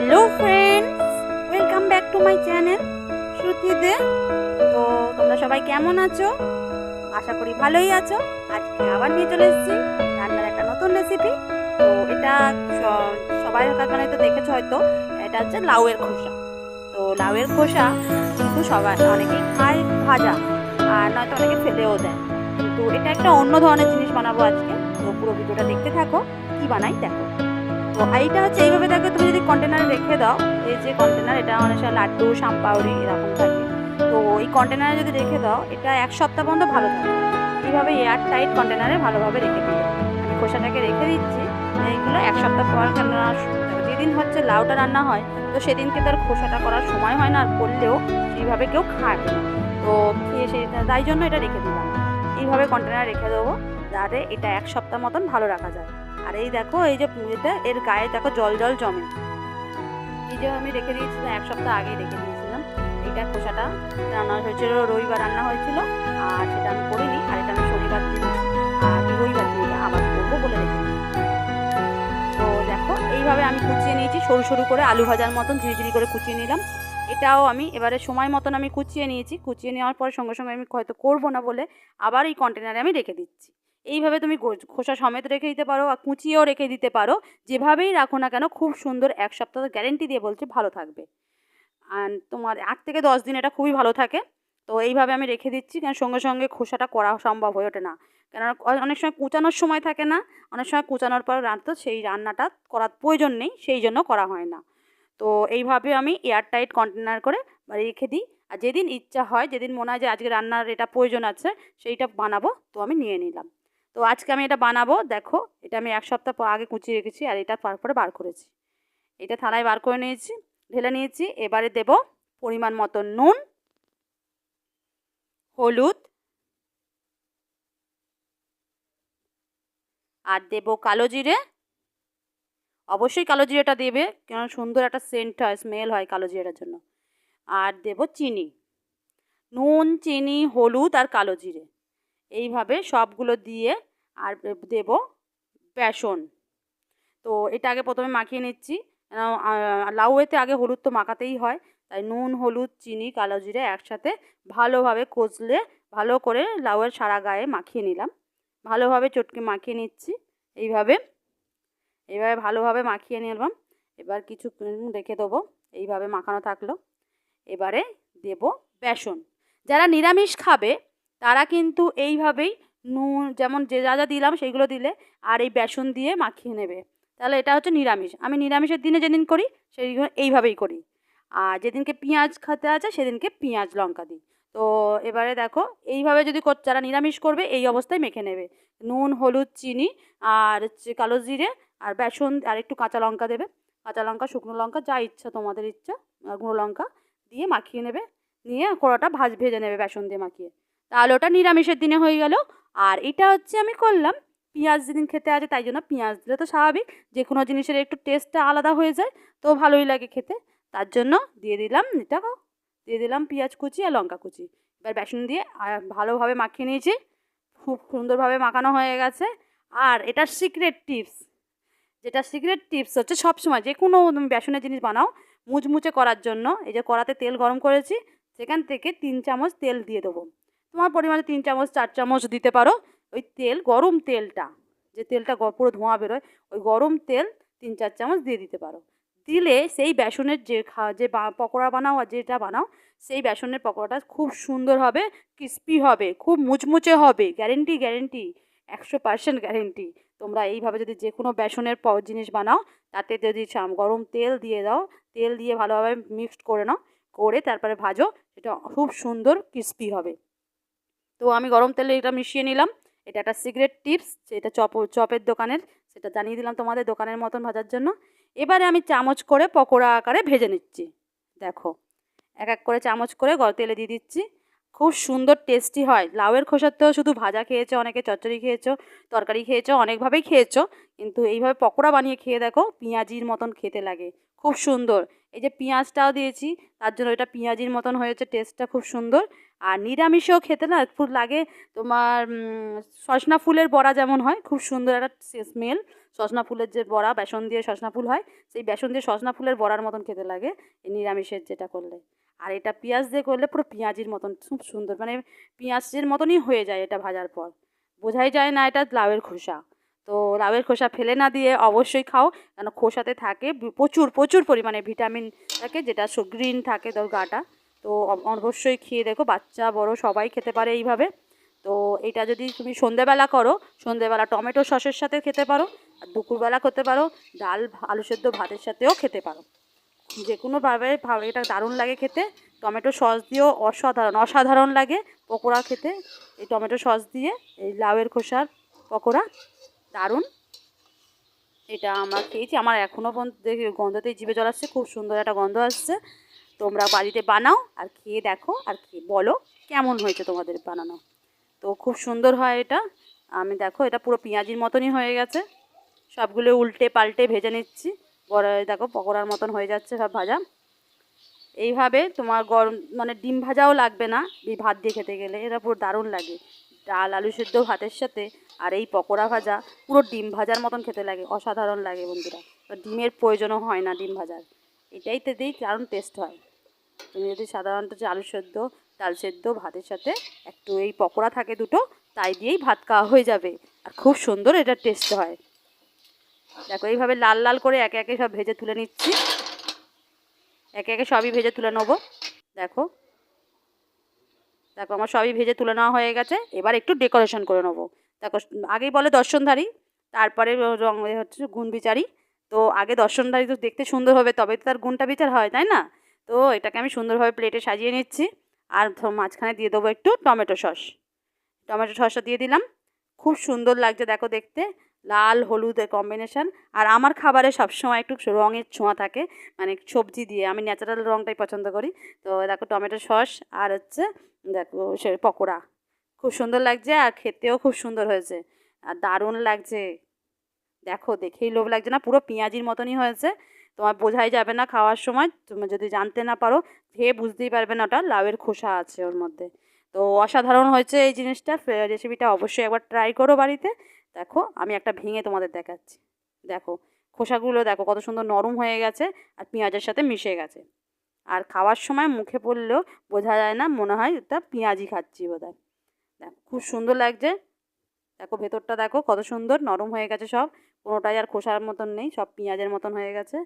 Hello friends, welcome back to my channel Shrutide. তো তোমরা সবাই কেমন আছো? আশা করি ভালোই আছো। আজকে আবার নিয়ে চলে এসেছি রান্নার একটা নতুন রেসিপি। তো এটা সবাই মানে তো দেখেছো হয়তো, এটা হচ্ছে লাউয়ের খোসা। তো লাউয়ের খোসা কিন্তু সবাই অনেকেই খায় ভাজা, আর নয়তো অনেকে ফেলেও দেয়। কিন্তু এটা একটা অন্য ধরনের জিনিস বানাবো আজকে। তো পুরো ভিডিওটা দেখতে থাকো, কি বানাই দেখো। তো এইটা হচ্ছে এইভাবে দেখো, তুমি যদি কন্টেনারে রেখে দাও, এই যে কন্টেনার, এটা অনেক সময় লাড্ডু সাম্পাউরি এরকম থাকে। তো এই কন্টেনারে যদি রেখে দাও, এটা 1 সপ্তাহ পর্যন্ত ভালো থাকে। এইভাবে এয়ার টাইট কন্টেনারে ভালোভাবে রেখে দিও। আমি খোসাটাকে রেখে দিচ্ছি। এইগুলো 1 সপ্তাহ পর, কেননা যেদিন হচ্ছে লাউটা রান্না হয়, তো সেদিনকে তার খোসাটা করার সময় হয় না, আর করলেও সেইভাবে কেউ খায় না। তো খেয়ে সেই তাই জন্য এটা রেখে দিলাম। এইভাবে কন্টেনারে রেখে দেবো, যাতে এটা 1 সপ্তাহ মতন ভালো রাখা যায়। আর এই দেখো, এই যে এটা এর গায়ে দেখো জল জল জমে। এই যে আমি রেখে দিয়েছিলাম, 1 সপ্তাহ আগে রেখে দিয়েছিলাম। এইটা খোসাটা রান্না হয়েছিল, রবিবার রান্না হয়েছিল, আর সেটা আমি করিনি। আর এটা আমি শনিবার দিন আর রবিবার দিন আবার করবো বলে রেখে দিয়েছি। তো দেখো, এইভাবে আমি কুচিয়ে নিয়েছি সরু সরু করে, আলু ভাজার মতন ঝিরিঝিরি করে কুচিয়ে নিলাম। এটাও আমি এবারে সময় মতন আমি কুচিয়ে নিয়েছি। কুচিয়ে নেওয়ার পর সঙ্গে সঙ্গে আমি হয়তো করবো না বলে আবার এই কন্টেনারে আমি রেখে দিচ্ছি। এইভাবে তুমি খোসা সমেত রেখে দিতে পারো, আর কুচিয়েও রেখে দিতে পারো। যেভাবেই রাখো না কেন, খুব সুন্দর 1 সপ্তাহ গ্যারেন্টি দিয়ে বলছি ভালো থাকবে। আর তোমার 8 থেকে 10 দিন এটা খুবই ভালো থাকে। তো এইভাবে আমি রেখে দিচ্ছি, কারণ সঙ্গে সঙ্গে খোসাটা করা সম্ভব হয়ে ওঠে না। কেননা অনেক সময় কুচানোর সময় থাকে না, অনেক সময় কুচানোর পর তো সেই রান্নাটা করার প্রয়োজন নেই, সেই জন্য করা হয় না। তো এইভাবে আমি এয়ারটাইট কন্টেনার করে রেখে দিই। আর যেদিন ইচ্ছা হয়, যেদিন মনে হয় যে আজকে রান্নার এটা প্রয়োজন আছে, সেইটা বানাবো, তো আমি নিয়ে নিলাম। তো আজকে আমি এটা বানাবো। দেখো, এটা আমি 1 সপ্তাহ আগে কুচিয়ে রেখেছি, আর এটা তারপরে বার করেছি। এটা থালায় বার করে নিয়েছি, ঢেলে নিয়েছি। এবারে দেব পরিমাণ মতো নুন, হলুদ, আর দেব কালো জিরে। অবশ্যই কালো জিরেটা দেবে, কেন সুন্দর একটা সেন্ট হয়, স্মেল হয় কালো জিরেটার জন্য। আর দেব চিনি। নুন, চিনি, হলুদ আর কালো জিরে, এইভাবে সবগুলো দিয়ে। আর দেব বেসন। তো এটা আগে প্রথমে মাখিয়ে নিচ্ছি। লাউয়েতে আগে হলুদ তো মাখাতেই হয়, তাই নুন, হলুদ, চিনি, কালো জিরে একসাথে ভালোভাবে কষলে ভালো করে লাউয়ের সারা গায়ে মাখিয়ে নিলাম। ভালোভাবে চটকে মাখিয়ে নিচ্ছি। এইভাবে এইভাবে ভালোভাবে মাখিয়ে নিলাম। এবার কিছু রেখে দেবো, এইভাবে মাখানো থাকলো। এবারে দেব বেসন। যারা নিরামিষ খাবে তারা কিন্তু এইভাবেই নুন, যেমন যে যা যা দিলাম সেইগুলো দিলে, আর এই বেসন দিয়ে মাখিয়ে নেবে। তাহলে এটা হচ্ছে নিরামিষ। আমি নিরামিষের দিনে যেদিন করি সেই এইভাবেই করি। আর যেদিনকে পেঁয়াজ খেতে আছে সেদিনকে পেঁয়াজ লঙ্কা দিই। তো এবারে দেখো, এইভাবে যদি যারা নিরামিষ করবে এই অবস্থায় মেখে নেবে। নুন, হলুদ, চিনি, আর হচ্ছে কালো জিরে, আর বেসন, আর একটু কাঁচা লঙ্কা দেবে। কাঁচা লঙ্কা, শুকনো লঙ্কা, যা ইচ্ছা তোমাদের ইচ্ছা, গুঁড়ো লঙ্কা দিয়ে মাখিয়ে নেবে। নিয়ে কড়াটা ভেজে নেবে বেসন দিয়ে মাখিয়ে। তাহলে ওটা নিরামিষের দিনে হয়ে গেল। আর এটা হচ্ছে আমি করলাম পেঁয়াজ যেদিন খেতে আছে, তাই জন্য পেঁয়াজ দিলে তো স্বাভাবিক যে কোনো জিনিসের একটু টেস্টটা আলাদা হয়ে যায়, তো ভালোই লাগে খেতে। তার জন্য দিয়ে দিলাম দিয়ে দিলাম পেঁয়াজ কুচি আর লঙ্কা কুচি। এবার বেসন দিয়ে ভালোভাবে মাখিয়ে নিয়েছি। খুব সুন্দরভাবে মাখানো হয়ে গেছে। আর এটার সিক্রেট টিপস হচ্ছে, সবসময় যে কোনো বেসনের জিনিস বানাও মুচমুচে করার জন্য, এই যে কড়াতে তেল গরম করেছি, সেখান থেকে 3 চামচ তেল দিয়ে দেবো। তোমার পরিমাণে 3 চামচ 4 চামচ দিতে পারো। ওই তেল, গরম তেলটা, যে তেলটা পুরো ধোঁয়া বেরোয়, ওই গরম তেল 3-4 চামচ দিয়ে দিতে পারো। দিলে সেই বেসনের যে পকোড়া বানাও আর যেটা বানাও, সেই বেসনের পকোড়াটা খুব সুন্দর হবে, ক্রিস্পি হবে, খুব মুচমুচে হবে। Guarantee 100% guarantee. তোমরা এইভাবে যদি যে কোনো বেসনের জিনিস বানাও, তাতে যদি গরম তেল দিয়ে দাও, তেল দিয়ে ভালোভাবে মিক্সড করে নাও, করে তারপরে ভাজো, এটা খুব সুন্দর ক্রিস্পি হবে। তো আমি গরম তেলে এটা মিশিয়ে নিলাম। এটা একটা সিক্রেট টিপস, যেটা চপের দোকানের, সেটা জানিয়ে দিলাম তোমাদের দোকানের মতন ভাজার জন্য। এবারে আমি চামচ করে পকোড়া আকারে ভেজে নিচ্ছি। দেখো, এক এক করে চামচ করে তেলে দিয়ে দিচ্ছি। খুব সুন্দর টেস্টি হয়। লাউয়ের খোসার তো শুধু ভাজা খেয়েছো, অনেকে চচ্চড়ি খেয়েছো, তরকারি খেয়েছো, অনেকভাবেই খেয়েছো, কিন্তু এইভাবে পকোড়া বানিয়ে খেয়ে দেখো, পেঁয়াজির মতন খেতে লাগে, খুব সুন্দর। এই যে পেঁয়াজটাও দিয়েছি, তার জন্য এটা পেঁয়াজির মতন হয়েছে, টেস্টটা খুব সুন্দর। আর নিরামিষেও খেতে না খুব লাগে তোমার সজনা ফুলের বড়া যেমন হয়, খুব সুন্দর একটা স্মেল, সজনা ফুলের যে বড়া, বেসন দিয়ে সজনা ফুল হয়, সেই বেসন দিয়ে সজনা ফুলের বড়ার মতন খেতে লাগে এই নিরামিষের যেটা করলে। আর এটা পেঁয়াজ দিয়ে করলে পুরো পেঁয়াজির মতন খুব সুন্দর, মানে পেঁয়াজের মতনই হয়ে যায় এটা ভাজার পর। বোঝাই যায় না এটা লাউয়ের খোসা। তো লাউয়ের খোসা ফেলে না দিয়ে অবশ্যই খাও, কেন খোসাতে থাকে প্রচুর প্রচুর পরিমাণে ভিটামিন থাকে, যেটা গ্রিন থাকে তোর গাটা। তো অবশ্যই খেয়ে দেখো, বাচ্চা বড় সবাই খেতে পারে এইভাবে। তো এটা যদি তুমি সন্ধেবেলা করো, সন্ধেবেলা টমেটো সসের সাথে খেতে পারো, আর দুপুরবেলা করতে পারো ডাল আলু সেদ্ধ ভাতের সাথেও খেতে পারো। যে কোনোভাবে এটা দারুণ লাগে খেতে। টমেটো সস দিয়েও অসাধারণ অসাধারণ লাগে পকোড়া খেতে। এই টমেটো সস দিয়ে এই লাউয়ের খোসার পকোড়া দারুণ। এটা আমরা খেয়েছি, আমার এখনও পর্যন্ত দেখি গন্ধতেই জিভে জল আসছে, খুব সুন্দর একটা গন্ধ আসছে। তোমরা বাড়িতে বানাও আর খেয়ে দেখো, আর খেয়ে বলো কেমন হয়েছে তোমাদের বানানো। তো খুব সুন্দর হয় এটা। আমি দেখো এটা পুরো পেঁয়াজির মতনই হয়ে গেছে, সবগুলো উল্টে পাল্টে ভেজে নিচ্ছি। বড় দেখো পকোড়ার মতন হয়ে যাচ্ছে সব ভাজা। এইভাবে তোমার গরম মানে ডিম ভাজাও লাগবে না এই ভাত দিয়ে খেতে গেলে, এটা পুরো দারুণ লাগে। ডাল আলু সেদ্ধ ভাতের সাথে আর এই পকোড়া ভাজা পুরো ডিম ভাজার মতন খেতে লাগে, অসাধারণ লাগে বন্ধুরা। ডিমের প্রয়োজনও হয় না ডিম ভাজার, এটাই তেতেই দারুণ টেস্ট হয়। তুমি যদি সাধারণত যে আলু সেদ্ধ ডাল সেদ্ধ ভাতের সাথে একটু এই পকোড়া থাকে দুটো, তাই দিয়েই ভাত খাওয়া হয়ে যাবে, আর খুব সুন্দর এটা টেস্ট হয়। দেখো এইভাবে লাল লাল করে একে একে সব ভেজে তুলে নিচ্ছি, একে একে সবই ভেজে তুলে নেবো। দেখো দেখো আমার সবই ভেজে তুলে নেওয়া হয়ে গেছে। এবার একটু ডেকোরেশন করে নেবো। দেখো আগেই বলে দর্শনধারী, তারপরে রং হচ্ছে গুণ বিচারি। তো আগে দর্শনধারী তো দেখতে সুন্দর হবে, তবে তো তার গুণটা বিচার হয়, তাই না? তো এটাকে আমি সুন্দরভাবে প্লেটে সাজিয়ে নিচ্ছি। আর মাঝখানে দিয়ে দেবো একটু টমেটো সস। টমেটো সসটা দিয়ে দিলাম, খুব সুন্দর লাগছে দেখো দেখতে, লাল হলুদের কম্বিনেশান। আর আমার খাবারে সবসময় একটু রঙের ছোঁয়া থাকে, মানে সবজি দিয়ে আমি ন্যাচারাল রঙটাই পছন্দ করি। তো দেখো টমেটো সস আর হচ্ছে দেখো সে পকোড়া খুব সুন্দর লাগছে, আর খেতেও খুব সুন্দর হয়েছে, আর দারুণ লাগছে। দেখো দেখেই লোভ লাগছে না, পুরো পেঁয়াজির মতনই হয়েছে। তোমার বোঝাই যাবে না খাওয়ার সময়, তুমি যদি জানতে না পারো খেয়ে বুঝতেই পারবে না ওটা লাউয়ের খোসা আছে ওর মধ্যে। তো অসাধারণ হয়েছে এই জিনিসটা, রেসিপিটা অবশ্যই একবার ট্রাই করো বাড়িতে। দেখো আমি একটা ভেঙে তোমাদের দেখাচ্ছি। দেখো খোসাগুলো দেখো কত সুন্দর নরম হয়ে গেছে, আর পেঁয়াজের সাথে মিশে গেছে। আর খাওয়ার সময় মুখে পড়লেও বোঝা যায় না, মনে হয় এটা পেঁয়াজই খাচ্ছি বোধহয়। দেখো খুব সুন্দর লাগছে। দেখো ভেতরটা দেখো কত সুন্দর নরম হয়ে গেছে সব, কোনোটাই আর খোসার মতন নেই, সব পেঁয়াজের মতন হয়ে গেছে।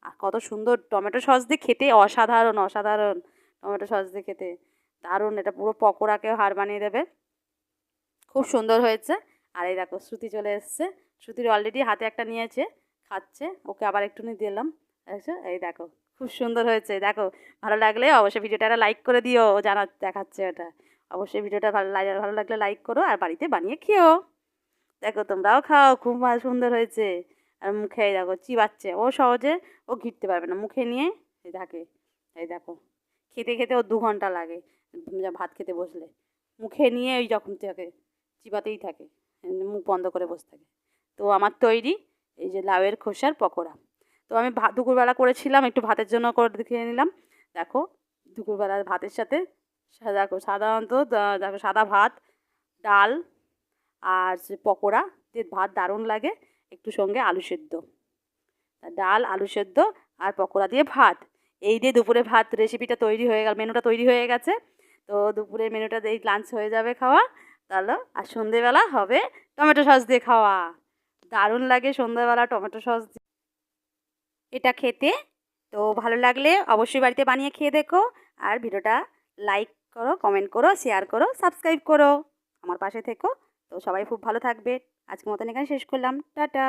আর কত সুন্দর টমেটো সস দিয়ে খেতে, অসাধারণ অসাধারণ টমেটো সস দিয়ে খেতে দারুণ। এটা পুরো পকোড়াকেও হার বানিয়ে দেবে, খুব সুন্দর হয়েছে। আর এই দেখো শ্রুতি চলে এসছে, শ্রুতির অলরেডি হাতে একটা নিয়েছে, খাচ্ছে, ওকে আবার একটু নিয়ে দিলাম। এই দেখো খুব সুন্দর হয়েছে। দেখো ভালো লাগলে অবশ্যই ভিডিওটা একটা লাইক করে দিও, ও দেখাচ্ছে ওটা। অবশ্যই ভিডিওটা ভালো লাগলে লাইক করো, আর বাড়িতে বানিয়ে খেও। দেখো তোমরাও খাও, খুব সুন্দর হয়েছে। আর মুখে দেখো চিবাচ্ছে, ও সহজে ও ঘিরতে পারবে না, মুখে নিয়ে থাকে। এই দেখো খেতে খেতে ও 2 ঘন্টা লাগে ভাত খেতে বসলে, মুখে নিয়ে ওই যখন থাকে চিবাতেই থাকে, মুখ বন্ধ করে বসে থাকে। তো আমার তৈরি এই যে লাউয়ের খোসার পকোড়া। তো আমি দুপুরবেলা করেছিলাম, একটু ভাতের জন্য করে খেয়ে নিলাম। দেখো দুপুরবেলা ভাতের সাথে দেখো সাধারণত দেখো সাদা ভাত ডাল আর পকোড়া দিয়ে ভাত দারুণ লাগে, একটু সঙ্গে আলু সেদ্ধ, ডাল আলু সেদ্ধ আর পকোড়া দিয়ে ভাত। এই দিয়ে দুপুরে ভাত রেসিপিটা তৈরি হয়ে গেল, মেনুটা তৈরি হয়ে গেছে। তো দুপুরের মেনুটা এই লাঞ্চ হয়ে যাবে খাওয়া তাহলে। আর সন্ধেবেলা হবে টমেটো সস দিয়ে খাওয়া, দারুণ লাগে সন্ধেবেলা টমেটো সস দিয়ে এটা খেতে। তো ভালো লাগলে অবশ্যই বাড়িতে বানিয়ে খেয়ে দেখো, আর ভিডিওটা লাইক করো, কমেন্ট করো, শেয়ার করো, সাবস্ক্রাইব করো, আমার পাশে থেকো। তো সবাই খুব ভালো থাকবে। আজকের মতন এখানে শেষ করলাম, টাটা।